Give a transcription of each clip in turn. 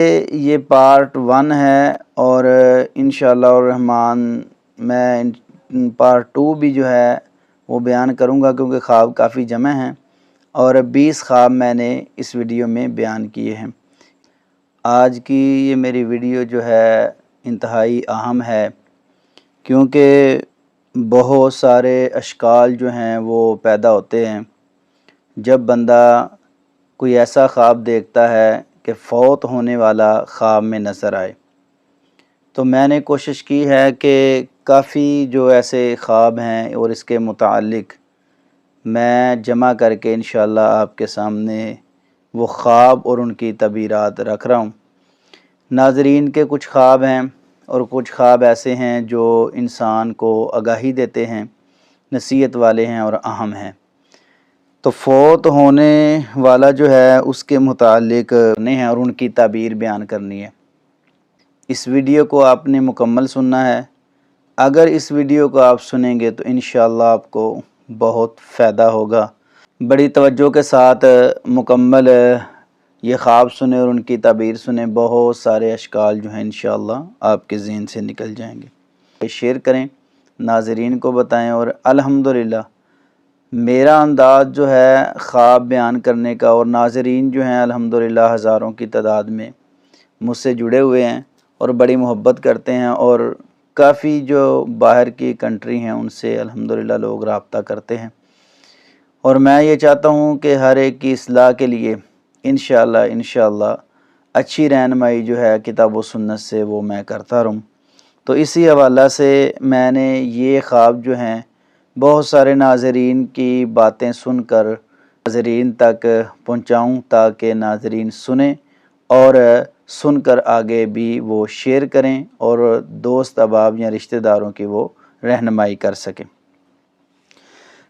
یہ پارٹ 1 ہے اور انشاءاللہ الرحمن میں پارٹ 2 بھی جو ہے وہ بیان کروں گا، کیونکہ خواب کافی جمع ہیں اور 20 خواب میں نے اس ویڈیو میں بیان کیے ہیں۔ آج کی یہ میری ویڈیو جو ہے انتہائی اہم ہے، کیونکہ بہت سارے اشکال جو ہیں وہ پیدا ہوتے ہیں جب بندہ کوئی ایسا خواب دیکھتا ہے کہ فوت ہونے والا خواب میں نظر آئے۔ تو میں نے کوشش کی ہے کہ کافی جو ایسے خواب ہیں اور اس کے متعلق میں جمع کر کے انشاءاللہ آپ کے سامنے وہ خواب اور ان کی تعبیرات رکھ رہا ہوں۔ ناظرین کے کچھ خواب ہیں اور کچھ خواب ایسے ہیں جو انسان کو آگاہی دیتے ہیں، نصیحت والے ہیں اور اہم ہیں۔ تو فوت ہونے والا جو ہے اس کے متعلق کرنے ہیں اور ان کی تعبیر بیان کرنی ہے۔ اس ویڈیو کو آپ نے مکمل سننا ہے۔ اگر اس ویڈیو کو آپ سنیں گے تو انشاءاللہ آپ کو بہت فائدہ ہوگا۔ بڑی توجہ کے ساتھ مکمل یہ خواب سنیں اور ان کی تعبیر سنیں، بہت سارے اشکال جو ہیں انشاءاللہ آپ کے ذہن سے نکل جائیں گے۔ شیئر کریں، ناظرین کو بتائیں، اور الحمدللہ میرا انداز جو ہے خواب بیان کرنے کا، اور ناظرین جو ہیں الحمدللہ ہزاروں کی تعداد میں مجھ سے جڑے ہوئے ہیں اور بڑی محبت کرتے ہیں، اور کافی جو باہر کی کنٹری ہیں ان سے الحمدللہ لوگ رابطہ کرتے ہیں، اور میں یہ چاہتا ہوں کہ ہر ایک کی اصلاح کے لیے انشاءاللہ اچھی رہنمائی جو ہے کتاب و سنت سے وہ میں کرتا رہوں۔ تو اسی حوالہ سے میں نے یہ خواب جو ہیں بہت سارے ناظرین کی باتیں سن کر ناظرین تک پہنچاؤں، تاکہ ناظرین سنیں اور سن کر آگے بھی وہ شیئر کریں اور دوست احباب یا رشتہ داروں کی وہ رہنمائی کر سکیں۔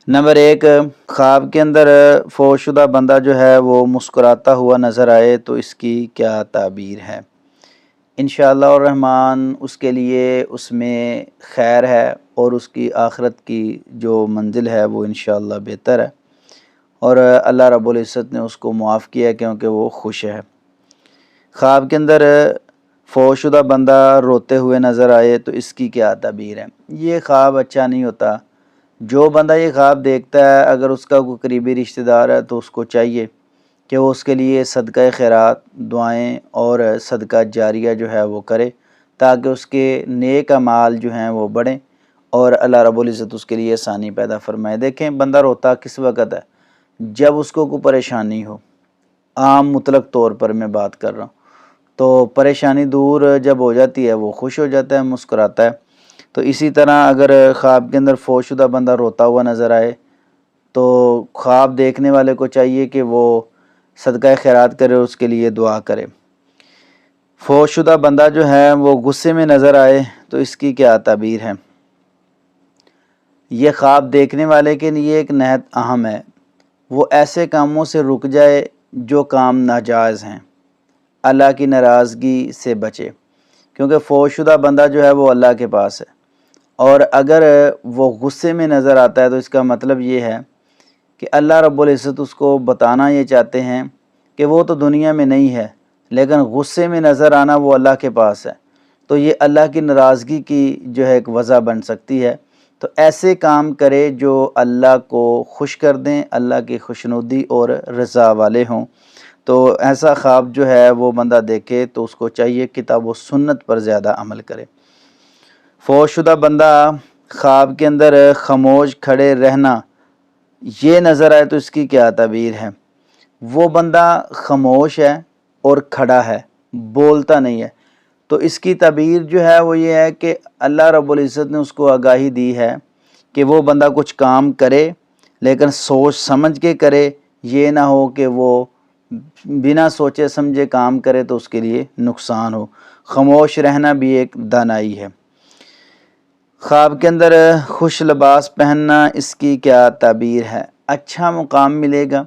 نمبر 1، خواب کے اندر فوت شدہ بندہ جو ہے وہ مسکراتا ہوا نظر آئے تو اس کی کیا تعبیر ہے؟ انشاءاللہ الرحمن اس کے لیے اس میں خیر ہے اور اس کی آخرت کی جو منزل ہے وہ انشاءاللہ بہتر ہے، اور اللہ رب العزت نے اس کو معاف کیا ہے کیونکہ وہ خوش ہے۔ خواب کے اندر فوت شدہ بندہ روتے ہوئے نظر آئے تو اس کی کیا تعبیر ہے؟ یہ خواب اچھا نہیں ہوتا۔ جو بندہ یہ خواب دیکھتا ہے، اگر اس کا کوئی قریبی رشتہ دار ہے تو اس کو چاہیے کہ وہ اس کے لیے صدقہ خیرات، دعائیں اور صدقہ جاریہ جو ہے وہ کرے، تاکہ اس کے نیک اعمال جو ہیں وہ بڑھیں اور اللہ رب العزت اس کے لیے آسانی پیدا فرمائے۔ دیکھیں بندہ روتا کس وقت ہے؟ جب اس کو کوئی پریشانی ہو۔ عام مطلق طور پر میں بات کر رہا ہوں، تو پریشانی دور جب ہو جاتی ہے وہ خوش ہو جاتا ہے، مسکراتا ہے۔ تو اسی طرح اگر خواب کے اندر فوت شدہ بندہ روتا ہوا نظر آئے تو خواب دیکھنے والے کو چاہیے کہ وہ صدقہ خیرات کرے، اس کے لیے دعا کرے۔ فوت شدہ بندہ جو ہے وہ غصے میں نظر آئے تو اس کی کیا تعبیر ہے؟ یہ خواب دیکھنے والے کے لیے ایک نہایت اہم ہے۔ وہ ایسے کاموں سے رک جائے جو کام ناجائز ہیں، اللہ کی ناراضگی سے بچے، کیونکہ فوت شدہ بندہ جو ہے وہ اللہ کے پاس ہے، اور اگر وہ غصے میں نظر آتا ہے تو اس کا مطلب یہ ہے کہ اللہ رب العزت اس کو بتانا یہ چاہتے ہیں کہ وہ تو دنیا میں نہیں ہے، لیکن غصے میں نظر آنا وہ اللہ کے پاس ہے، تو یہ اللہ کی ناراضگی کی جو ہے ایک وجہ بن سکتی ہے۔ تو ایسے کام کرے جو اللہ کو خوش کر دیں، اللہ کی خوشنودی اور رضا والے ہوں۔ تو ایسا خواب جو ہے وہ بندہ دیکھے تو اس کو چاہیے کتاب و سنت پر زیادہ عمل کرے۔ فوت شدہ بندہ خواب کے اندر خاموش کھڑے رہنا یہ نظر آئے تو اس کی کیا تعبیر ہے؟ وہ بندہ خاموش ہے اور کھڑا ہے، بولتا نہیں ہے، تو اس کی تعبیر جو ہے وہ یہ ہے کہ اللہ رب العزت نے اس کو آگاہی دی ہے کہ وہ بندہ کچھ کام کرے لیکن سوچ سمجھ کے کرے، یہ نہ ہو کہ وہ بنا سوچے سمجھے کام کرے تو اس کے لیے نقصان ہو۔ خاموش رہنا بھی ایک دانائی ہے۔ خواب کے اندر خوش لباس پہننا اس کی کیا تعبیر ہے؟ اچھا مقام ملے گا،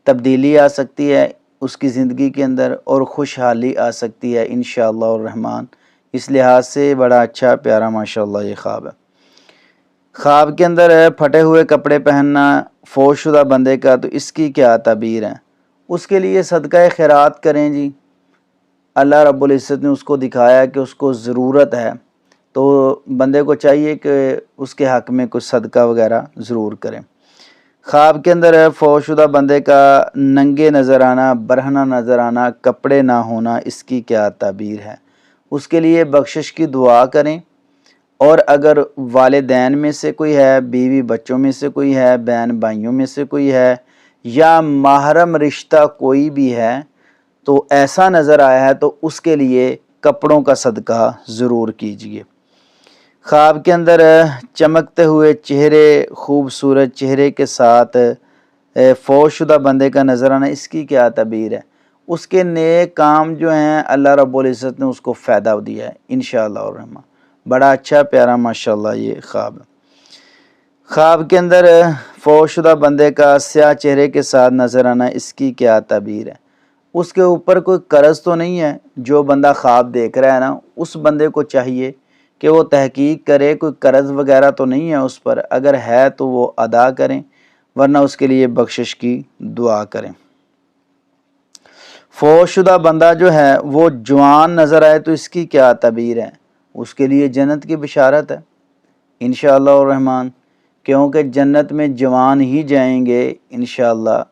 تبدیلی آ سکتی ہے اس کی زندگی کے اندر اور خوشحالی آ سکتی ہے انشاءاللہ الرحمن۔ اس لحاظ سے بڑا اچھا پیارا ماشاءاللہ یہ خواب ہے۔ خواب کے اندر پھٹے ہوئے کپڑے پہننا فوت شدہ بندے کا تو اس کی کیا تعبیر ہے؟ اس کے لیے صدقہ خیرات کریں جی، اللہ رب العزت نے اس کو دکھایا کہ اس کو ضرورت ہے، تو بندے کو چاہیے کہ اس کے حق میں کچھ صدقہ وغیرہ ضرور کریں۔ خواب کے اندر فوت شدہ بندے کا ننگے نظر آنا، برہنہ نظر آنا، کپڑے نہ ہونا، اس کی کیا تعبیر ہے؟ اس کے لیے بخشش کی دعا کریں، اور اگر والدین میں سے کوئی ہے، بیوی بچوں میں سے کوئی ہے، بہن بھائیوں میں سے کوئی ہے، یا محرم رشتہ کوئی بھی ہے تو ایسا نظر آیا ہے، تو اس کے لیے کپڑوں کا صدقہ ضرور کیجیے۔ خواب کے اندر چمکتے ہوئے چہرے، خوبصورت چہرے کے ساتھ فوت شدہ بندے کا نظر آنا، اس کی کیا تعبیر ہے؟ اس کے نیک کام جو ہیں اللہ رب العزت نے اس کو فائدہ دیا ہے انشاءاللہ الرحمن۔ بڑا اچھا پیارا ماشاءاللہ یہ خواب ہے۔ خواب کے اندر فوت شدہ بندے کا سیاہ چہرے کے ساتھ نظر آنا، اس کی کیا تعبیر ہے؟ اس کے اوپر کوئی قرض تو نہیں ہے؟ جو بندہ خواب دیکھ رہا ہے نا، اس بندے کو چاہیے کہ وہ تحقیق کرے، کوئی قرض وغیرہ تو نہیں ہے اس پر، اگر ہے تو وہ ادا کریں، ورنہ اس کے لیے بخشش کی دعا کریں۔ فوت شدہ بندہ جو ہے وہ جوان نظر آئے تو اس کی کیا تعبیر ہے؟ اس کے لیے جنت کی بشارت ہے انشاءاللہ الرحمن، کیونکہ جنت میں جوان ہی جائیں گے انشاءاللہ۔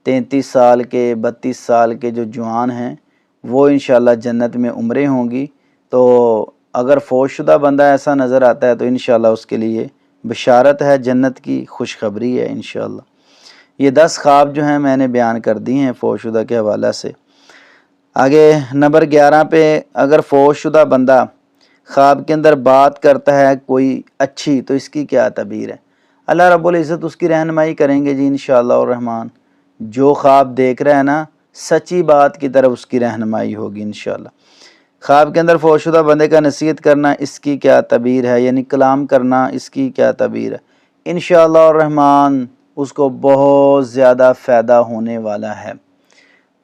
33 سال کے، 32 سال کے جو جوان ہیں وہ انشاءاللہ جنت میں عمریں ہوں گی۔ تو اگر فوت شدہ بندہ ایسا نظر آتا ہے تو انشاءاللہ اس کے لیے بشارت ہے، جنت کی خوشخبری ہے انشاءاللہ۔ یہ 10 خواب جو ہیں میں نے بیان کر دی ہیں فوت شدہ کے حوالہ سے۔ آگے نمبر 11 پہ، اگر فوت شدہ بندہ خواب کے اندر بات کرتا ہے کوئی اچھی، تو اس کی کیا تعبیر ہے؟ اللہ رب العزت اس کی رہنمائی کریں گے جی انشاءاللہ الرحمن۔ جو خواب دیکھ رہا ہے نا، سچی بات کی طرف اس کی رہنمائی ہوگی انشاءاللہ۔ خواب کے اندر فوت شدہ بندے کا نصیحت کرنا، اس کی کیا تعبیر ہے؟ یعنی کلام کرنا، اس کی کیا تعبیر ہے؟ انشاءاللہ الرحمن اس کو بہت زیادہ فائدہ ہونے والا ہے،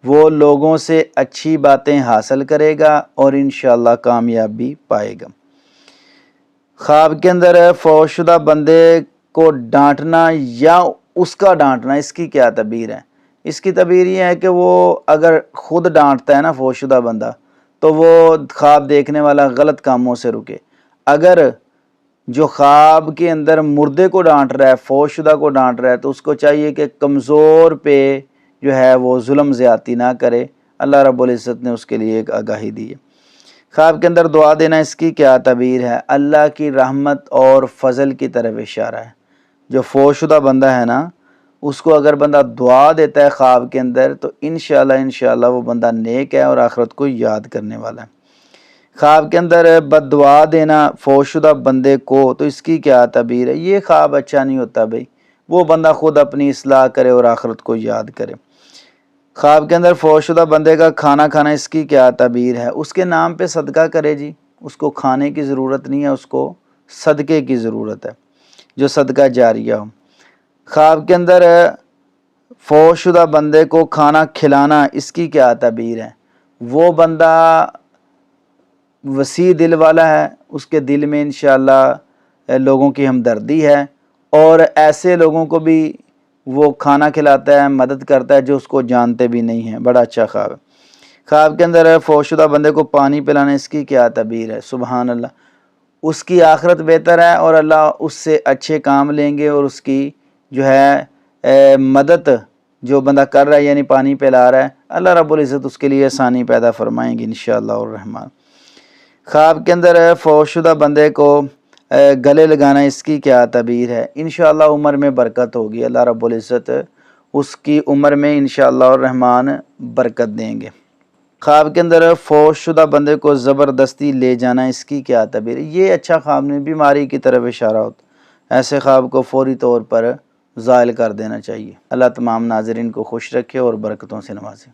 وہ لوگوں سے اچھی باتیں حاصل کرے گا اور انشاءاللہ کامیابی پائے گا۔ خواب کے اندر فوت شدہ بندے کو ڈانٹنا یا اس کا ڈانٹنا، اس کی کیا تعبیر ہے؟ اس کی تعبیر یہ ہے کہ وہ اگر خود ڈانٹتا ہے نا فوت شدہ بندہ، تو وہ خواب دیکھنے والا غلط کاموں سے رکے۔ اگر جو خواب کے اندر مردے کو ڈانٹ رہا ہے، فوت شدہ کو ڈانٹ رہا ہے، تو اس کو چاہیے کہ کمزور پہ جو ہے وہ ظلم زیادتی نہ کرے۔ اللہ رب العزت نے اس کے لیے ایک آگاہی دی ہے۔ خواب کے اندر دعا دینا، اس کی کیا تعبیر ہے؟ اللہ کی رحمت اور فضل کی طرف اشارہ ہے۔ جو فوت شدہ بندہ ہے نا، اس کو اگر بندہ دعا دیتا ہے خواب کے اندر، تو انشاءاللہ وہ بندہ نیک ہے اور آخرت کو یاد کرنے والا ہے۔ خواب کے اندر بد دعا دینا فوت شدہ بندے کو، تو اس کی کیا تعبیر ہے؟ یہ خواب اچھا نہیں ہوتا بھائی، وہ بندہ خود اپنی اصلاح کرے اور آخرت کو یاد کرے۔ خواب کے اندر فوت شدہ بندے کا کھانا کھانا، اس کی کیا تعبیر ہے؟ اس کے نام پہ صدقہ کرے جی، اس کو کھانے کی ضرورت نہیں ہے، اس کو صدقے کی ضرورت ہے، جو صدقہ جاریہ ہو۔ خواب کے اندر فوت شدہ بندے کو کھانا کھلانا، اس کی کیا تعبیر ہے؟ وہ بندہ وسیع دل والا ہے، اس کے دل میں انشاءاللہ لوگوں کی ہمدردی ہے، اور ایسے لوگوں کو بھی وہ کھانا کھلاتا ہے، مدد کرتا ہے جو اس کو جانتے بھی نہیں ہیں۔ بڑا اچھا خواب ہے۔ خواب کے اندر فوت شدہ بندے کو پانی پلانا، اس کی کیا تعبیر ہے؟ سبحان اللہ، اس کی آخرت بہتر ہے اور اللہ اس سے اچھے کام لیں گے، اور اس کی جو ہے مدد جو بندہ کر رہا ہے، یعنی پانی پلا رہا ہے، اللہ رب العزت اس کے لیے آسانی پیدا فرمائیں گے انشاءاللہ الرحمن۔ خواب کے اندر فوت شدہ بندے کو گلے لگانا، اس کی کیا تعبیر ہے؟ انشاءاللہ عمر میں برکت ہوگی، اللہ رب العزت اس کی عمر میں انشاءاللہ الرحمن برکت دیں گے۔ خواب کے اندر فوت شدہ بندے کو زبردستی لے جانا، اس کی کیا تعبیر ہے؟ یہ اچھا خواب نہیں، بیماری کی طرف اشارہ ہوتا، ایسے خواب کو فوری طور پر زائل کر دینا چاہیے۔ اللہ تمام ناظرین کو خوش رکھے اور برکتوں سے نوازے۔